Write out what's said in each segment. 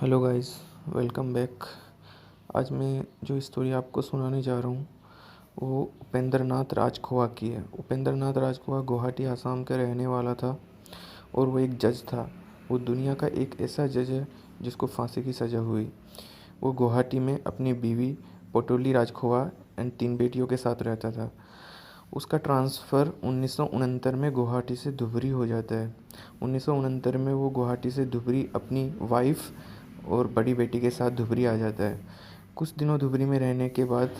Hello guys, welcome back. आज मैं जो स्टोरी आपको सुनाने जा रहा हूँ वो उपेंद्र नाथ राजखोवा की है। उपेंद्र नाथ राजखोवा गुवाहाटी आसाम का रहने वाला था और वो एक जज था। वो दुनिया का एक ऐसा जज है जिसको फांसी की सज़ा हुई। वो गुवाहाटी में अपनी बीवी पोटोली राजखोवा एंड 3 बेटियों के साथ रहता था। उसका ट्रांसफ़र 1969 में गुवाहाटी से धुबरी हो जाता है। 1969 में वो गुवाहाटी से धुबरी अपनी वाइफ और बड़ी बेटी के साथ धुबरी आ जाता है। कुछ दिनों धुबरी में रहने के बाद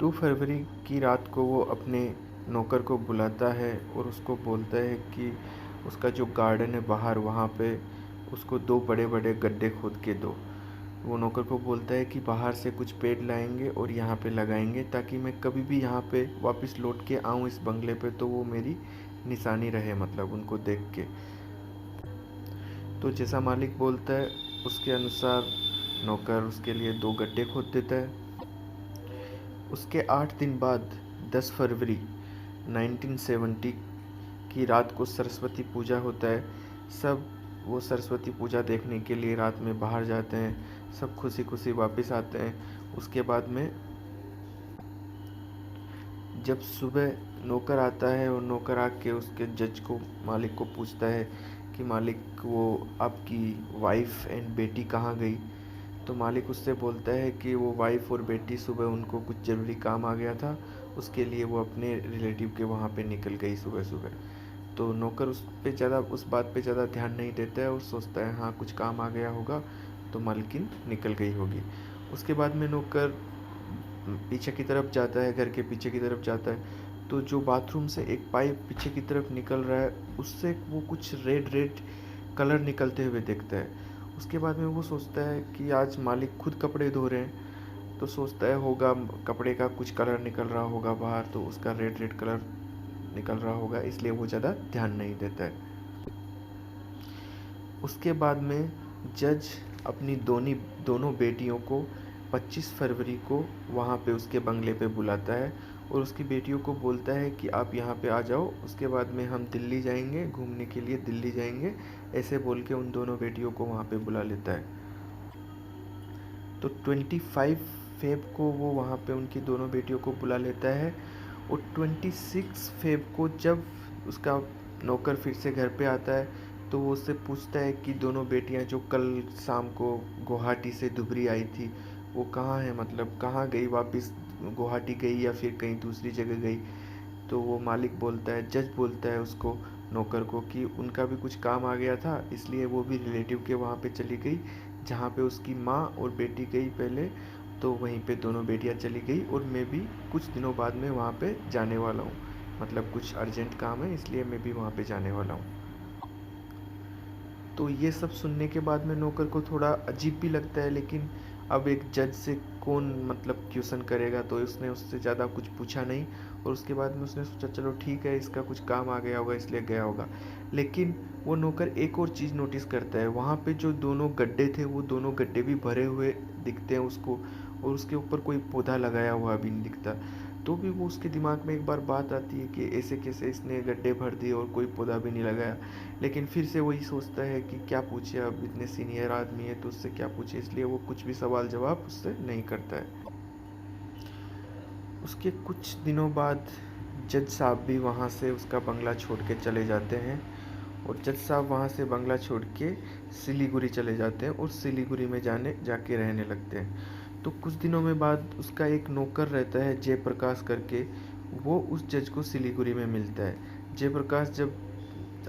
2 फरवरी की रात को वो अपने नौकर को बुलाता है और उसको बोलता है कि उसका जो गार्डन है बाहर, वहाँ पे उसको 2 बड़े बड़े गड्ढे खोद के दो। वो नौकर को बोलता है कि बाहर से कुछ पेड़ लाएंगे और यहाँ पे लगाएंगे ताकि मैं कभी भी यहाँ पे वापस लौट के आऊँ इस बंगले पे तो वो मेरी निशानी रहे, मतलब उनको देख के। तो जैसा मालिक बोलता है उसके अनुसार नौकर उसके लिए 2 गड्ढे खोद देता है। उसके 8 दिन बाद 10 फरवरी 1970 की रात को सरस्वती पूजा होता है। सब वो सरस्वती पूजा देखने के लिए रात में बाहर जाते हैं। सब खुशी खुशी वापस आते हैं। उसके बाद में जब सुबह नौकर आता है और नौकर आके उसके जज को, मालिक को पूछता है कि मालिक, वो आपकी वाइफ एंड बेटी कहाँ गई? तो मालिक उससे बोलता है कि वो वाइफ और बेटी सुबह उनको कुछ ज़रूरी काम आ गया था, उसके लिए वो अपने रिलेटिव के वहाँ पे निकल गई सुबह सुबह। तो नौकर उस बात पे ज़्यादा ध्यान नहीं देता है और सोचता है हाँ कुछ काम आ गया होगा तो मालकिन निकल गई होगी। उसके बाद में नौकर पीछे की तरफ जाता है, घर के पीछे की तरफ जाता है। तो जो बाथरूम से एक पाइप पीछे की तरफ निकल रहा है उससे वो कुछ रेड रेड कलर निकलते हुए देखता है। उसके बाद में वो सोचता है कि आज मालिक खुद कपड़े धो रहे हैं, तो सोचता है होगा कपड़े का कुछ कलर निकल रहा होगा बाहर, तो उसका रेड रेड कलर निकल रहा होगा, इसलिए वो ज़्यादा ध्यान नहीं देता है। उसके बाद में जज अपनी दोनों बेटियों को 25 फरवरी को वहाँ पे उसके बंगले पे बुलाता है और उसकी बेटियों को बोलता है कि आप यहाँ पे आ जाओ, उसके बाद में हम दिल्ली जाएंगे, घूमने के लिए दिल्ली जाएंगे, ऐसे बोल के उन दोनों बेटियों को वहाँ पे बुला लेता है। तो 25 फेब को वो वहाँ पे उनकी दोनों बेटियों को बुला लेता है और 26 फेब को जब उसका नौकर फिर से घर पे आता है तो वो उससे पूछता है कि दोनों बेटियां जो कल शाम को गुवाहाटी से धुबरी आई थी वो कहाँ है, मतलब कहाँ गई, वापस गुवाहाटी गई या फिर कहीं दूसरी जगह गई? तो वो मालिक बोलता है, जज बोलता है उसको, नौकर को, कि उनका भी कुछ काम आ गया था इसलिए वो भी रिलेटिव के वहाँ पे चली गई जहाँ पे उसकी माँ और बेटी गई पहले, तो वहीं पे दोनों बेटियाँ चली गई और मैं भी कुछ दिनों बाद में वहाँ पे जाने वाला हूँ, मतलब कुछ अर्जेंट काम है इसलिए मैं भी वहाँ पे जाने वाला हूँ। तो ये सब सुनने के बाद में नौकर को थोड़ा अजीब भी लगता है, लेकिन अब एक जज से कौन मतलब क्वेश्चन करेगा, तो उसने उससे ज़्यादा कुछ पूछा नहीं और उसके बाद में उसने सोचा चलो ठीक है इसका कुछ काम आ गया होगा इसलिए गया होगा। लेकिन वो नौकर एक और चीज़ नोटिस करता है, वहाँ पे जो दोनों गड्ढे थे वो दोनों गड्ढे भी भरे हुए दिखते हैं उसको और उसके ऊपर कोई पौधा लगाया हुआ भी नहीं दिखता। तो भी वो उसके दिमाग में एक बार बात आती है कि ऐसे कैसे इसने गड्ढे भर दिए और कोई पौधा भी नहीं लगाया। लेकिन फिर से वही सोचता है कि क्या पूछे, अब इतने सीनियर आदमी है तो उससे क्या पूछे, इसलिए वो कुछ भी सवाल जवाब उससे नहीं करता है। उसके कुछ दिनों बाद जज साहब भी वहाँ से उसका बंगला छोड़ के चले जाते हैं और जज साहब वहाँ से बंगला छोड़ के सिलीगुड़ी चले जाते हैं और सिलीगुड़ी में जाके रहने लगते हैं। तो कुछ दिनों में बाद उसका एक नौकर रहता है जयप्रकाश करके, वो उस जज को सिलीगुड़ी में मिलता है। जयप्रकाश जब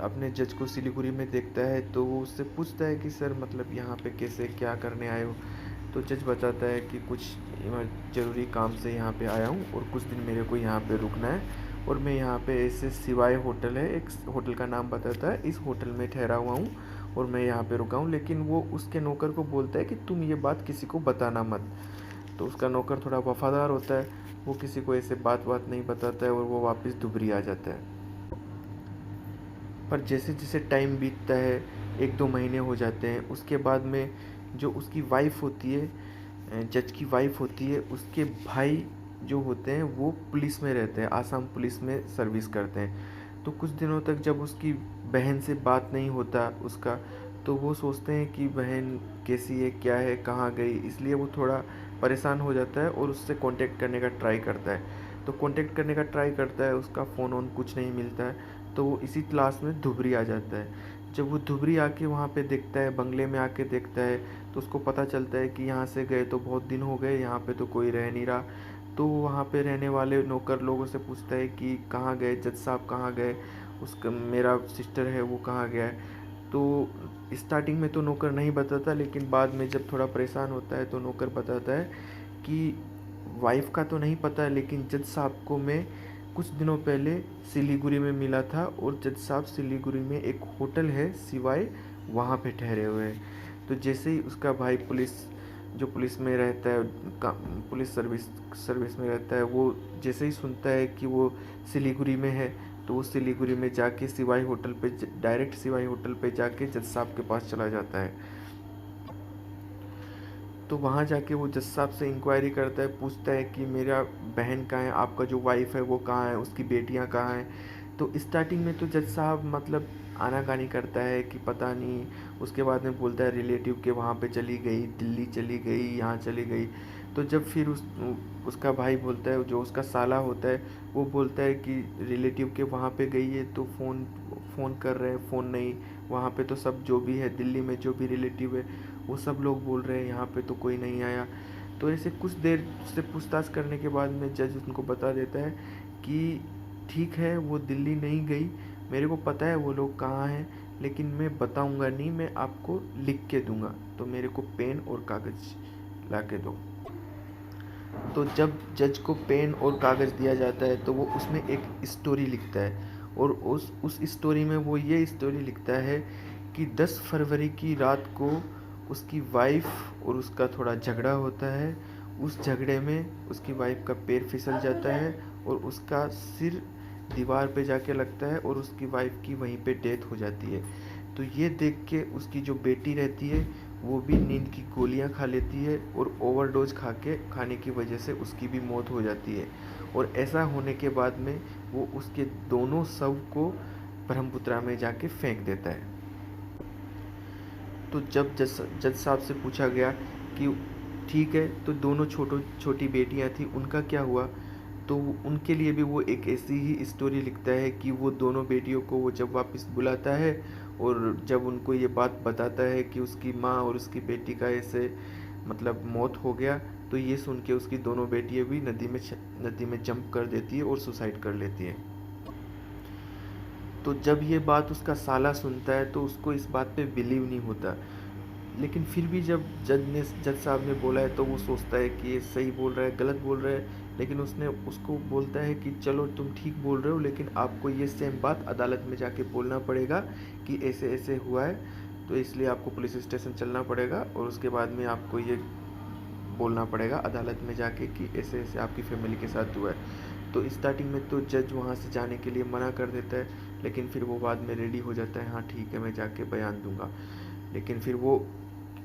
अपने जज को सिलीगुड़ी में देखता है तो वो उससे पूछता है कि सर मतलब यहाँ पे कैसे क्या करने आए हो? तो जज बताता है कि कुछ ज़रूरी काम से यहाँ पे आया हूँ और कुछ दिन मेरे को यहाँ पे रुकना है और मैं यहाँ पे ऐसे सिवाय होटल है, एक होटल का नाम बताता है, इस होटल में ठहरा हुआ हूँ और मैं यहाँ पे रुका हूँ। लेकिन वो उसके नौकर को बोलता है कि तुम ये बात किसी को बताना मत। तो उसका नौकर थोड़ा वफादार होता है, वो किसी को ऐसे बात नहीं बताता है और वो वापस दुबरी आ जाता है। पर जैसे जैसे टाइम बीतता है, 1-2 महीने हो जाते हैं, उसके बाद में जो उसकी वाइफ होती है, जज की वाइफ होती है, उसके भाई जो होते हैं वो पुलिस में रहते हैं, आसाम पुलिस में सर्विस करते हैं। तो कुछ दिनों तक जब उसकी बहन से बात नहीं होता उसका, तो वो सोचते हैं कि बहन कैसी है, क्या है, कहाँ गई, इसलिए वो थोड़ा परेशान हो जाता है और उससे कांटेक्ट करने का ट्राई करता है। तो कांटेक्ट करने का ट्राई करता है, उसका फ़ोन ऑन कुछ नहीं मिलता है। तो वो इसी तलाश में धुबरी आ जाता है। जब वो धुबरी आके वहाँ पे देखता है, बंगले में आके देखता है, तो उसको पता चलता है कि यहाँ से गए तो बहुत दिन हो गए, यहाँ पे तो कोई रह नहीं रहा। तो वहाँ पे रहने वाले नौकर लोगों से पूछता है कि कहाँ गए जज साहब, कहाँ गए, उसका मेरा सिस्टर है वो कहाँ गया है। तो स्टार्टिंग में तो नौकर नहीं बताता, लेकिन बाद में जब थोड़ा परेशान होता है तो नौकर बताता है कि वाइफ का तो नहीं पता, लेकिन जज साहब को मैं कुछ दिनों पहले सिलीगुड़ी में मिला था और जज साहब सिलीगुड़ी में एक होटल है सिवाय, वहाँ पे ठहरे हुए हैं। तो जैसे ही उसका भाई पुलिस में रहता है, पुलिस सर्विस में रहता है, वो जैसे ही सुनता है कि वो सिलीगुड़ी में है, तो वो सिलीगुड़ी में जाके डायरेक्ट सिवाई होटल पे जाके जज साहब के पास चला जाता है। तो वहाँ जाके वो जज साहब से इंक्वायरी करता है, पूछता है कि मेरा बहन कहाँ है, आपका जो वाइफ है वो कहाँ है, उसकी बेटियाँ कहाँ हैं। तो स्टार्टिंग में तो जज साहब मतलब आनाकानी करता है कि पता नहीं, उसके बाद में बोलता है रिलेटिव के वहाँ पे चली गई, दिल्ली चली गई, यहाँ चली गई। तो जब फिर उसका भाई बोलता है, जो उसका साला होता है, वो बोलता है कि रिलेटिव के वहाँ पे गई है तो फ़ोन कर रहे हैं, फ़ोन नहीं, वहाँ पे तो सब जो भी है दिल्ली में जो भी रिलेटिव है वो सब लोग बोल रहे हैं यहाँ पे तो कोई नहीं आया। तो ऐसे कुछ देर से पूछताछ करने के बाद में जज उनको बता देता है कि ठीक है, वो दिल्ली नहीं गई, मेरे को पता है वो लोग कहाँ हैं, लेकिन मैं बताऊंगा नहीं, मैं आपको लिख के दूंगा, तो मेरे को पेन और कागज़ ला के दो। तो जब जज को पेन और कागज़ दिया जाता है तो वो उसमें एक स्टोरी लिखता है, और उस स्टोरी में वो ये स्टोरी लिखता है कि 10 फरवरी की रात को उसकी वाइफ और उसका थोड़ा झगड़ा होता है। उस झगड़े में उसकी वाइफ का पैर फिसल जाता है और उसका सिर दीवार पे जाके लगता है और उसकी वाइफ की वहीं पे डेथ हो जाती है। तो ये देख के उसकी जो बेटी रहती है वो भी नींद की गोलियां खा लेती है और ओवरडोज खाने की वजह से उसकी भी मौत हो जाती है। और ऐसा होने के बाद में वो उसके दोनों शव को ब्रह्मपुत्रा में जाके फेंक देता है। तो जब जज साहब से पूछा गया कि ठीक है, तो दोनों छोटी बेटियां थी, उनका क्या हुआ, तो उनके लिए भी वो एक ऐसी ही स्टोरी लिखता है कि वो दोनों बेटियों को वो जब वापस बुलाता है और जब उनको ये बात बताता है कि उसकी माँ और उसकी बेटी का ऐसे मतलब मौत हो गया, तो ये सुन के उसकी दोनों बेटियां भी नदी में जंप कर देती है और सुसाइड कर लेती है। तो जब ये बात उसका साला सुनता है तो उसको इस बात पे बिलीव नहीं होता, लेकिन फिर भी जब जज साहब ने बोला है तो वो सोचता है कि ये सही बोल रहा है, गलत बोल रहा है। लेकिन उसने उसको बोलता है कि चलो तुम ठीक बोल रहे हो, लेकिन आपको ये सेम बात अदालत में जाके बोलना पड़ेगा कि ऐसे ऐसे हुआ है, तो इसलिए आपको पुलिस स्टेशन चलना पड़ेगा और उसके बाद में आपको ये बोलना पड़ेगा अदालत में जाके कि ऐसे ऐसे आपकी फैमिली के साथ हुआ है। तो स्टार्टिंग में तो जज वहाँ से जाने के लिए मना कर देता है, लेकिन फिर वो बाद में रेडी हो जाता है, हाँ ठीक है मैं जाके बयान दूंगा। लेकिन फिर वो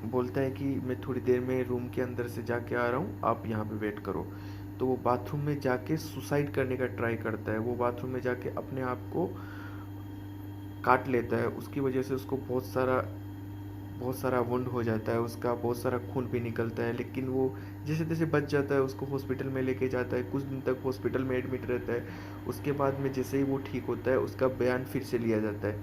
बोलता है कि मैं थोड़ी देर में रूम के अंदर से जाके आ रहा हूँ, आप यहाँ पे वेट करो। तो वो बाथरूम में जाके सुसाइड करने का ट्राई करता है, वो बाथरूम में जाके अपने आप को काट लेता है, उसकी वजह से उसको बहुत सारा वुंड हो जाता है, उसका बहुत सारा खून भी निकलता है। लेकिन वो जैसे तैसे बच जाता है, उसको हॉस्पिटल में लेके जाता है, कुछ दिन तक हॉस्पिटल में एडमिट रहता है। उसके बाद में जैसे ही वो ठीक होता है उसका बयान फिर से लिया जाता है,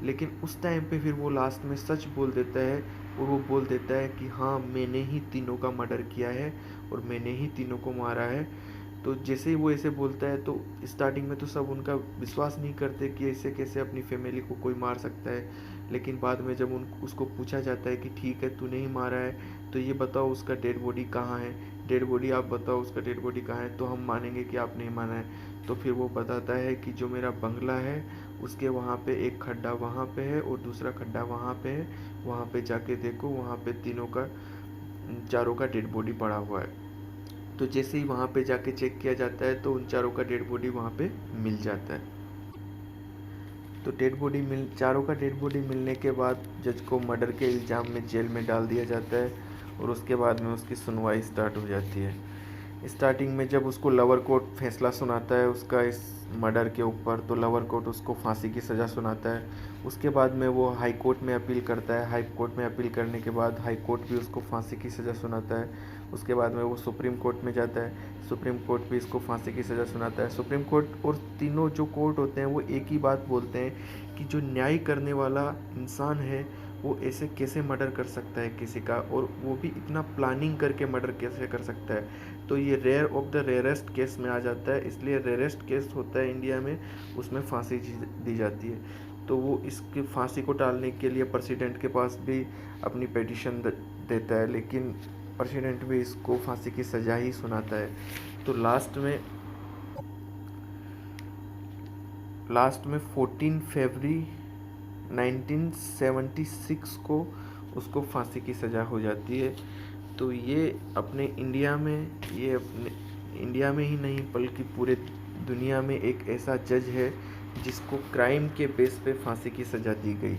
लेकिन उस टाइम पे फिर वो लास्ट में सच बोल देता है और वो बोल देता है कि हाँ मैंने ही तीनों का मर्डर किया है और मैंने ही तीनों को मारा है। तो जैसे ही वो ऐसे बोलता है तो स्टार्टिंग में तो सब उनका विश्वास नहीं करते कि ऐसे कैसे अपनी फैमिली को कोई मार सकता है। लेकिन बाद में जब उसको पूछा जाता है कि ठीक है तूने ही मारा है, तो ये बताओ उसका डेड बॉडी कहाँ है, डेड बॉडी आप बताओ उसका डेड बॉडी कहाँ है, तो हम मानेंगे कि आप नहीं माना है। तो फिर वो बताता है कि जो मेरा बंगला है उसके वहाँ पे एक खड्डा वहाँ पे है और दूसरा खड्डा वहाँ पे है, वहाँ पे जाके देखो, वहाँ पे चारों का डेड बॉडी पड़ा हुआ है। तो जैसे ही वहाँ पे जाके चेक किया जाता है तो उन चारों का डेड बॉडी वहाँ पे मिल जाता है। तो चारों का डेड बॉडी मिलने के बाद जज को मर्डर के इल्ज़ाम में जेल में डाल दिया जाता है और उसके बाद में उसकी सुनवाई स्टार्ट हो जाती है। स्टार्टिंग में जब उसको लोअर कोर्ट फैसला सुनाता है उसका इस मर्डर के ऊपर, तो लोअर कोर्ट उसको फांसी की सज़ा सुनाता है। उसके बाद में वो हाई कोर्ट में अपील करता है। हाई कोर्ट में अपील करने के बाद हाई कोर्ट भी उसको फांसी की सज़ा सुनाता है। उसके बाद में वो सुप्रीम कोर्ट में जाता है। सुप्रीम कोर्ट भी इसको फांसी की सज़ा सुनाता है। सुप्रीम कोर्ट और तीनों जो कोर्ट होते हैं वो एक ही बात बोलते हैं कि जो न्याय करने वाला इंसान है वो ऐसे कैसे मर्डर कर सकता है किसी का, और वो भी इतना प्लानिंग करके मर्डर कैसे कर सकता है। तो ये rare of the rarest case में आ जाता है, इसलिए रेयरेस्ट केस होता है इंडिया में, उसमें फांसी दी जाती है। तो वो इसकी फांसी को टालने के लिए प्रेसिडेंट के पास भी अपनी पिटीशन देता है, लेकिन प्रेसिडेंट भी इसको फांसी की सज़ा ही सुनाता है। तो लास्ट में 14 फरवरी 1976 को उसको फांसी की सज़ा हो जाती है। तो ये अपने इंडिया में ही नहीं बल्कि पूरे दुनिया में एक ऐसा जज है जिसको क्राइम के बेस पे फांसी की सज़ा दी गई।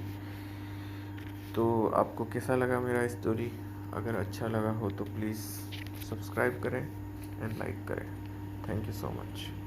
तो आपको कैसा लगा मेरा स्टोरी? अगर अच्छा लगा हो तो प्लीज़ सब्सक्राइब करें एंड लाइक करें। Thank you so much.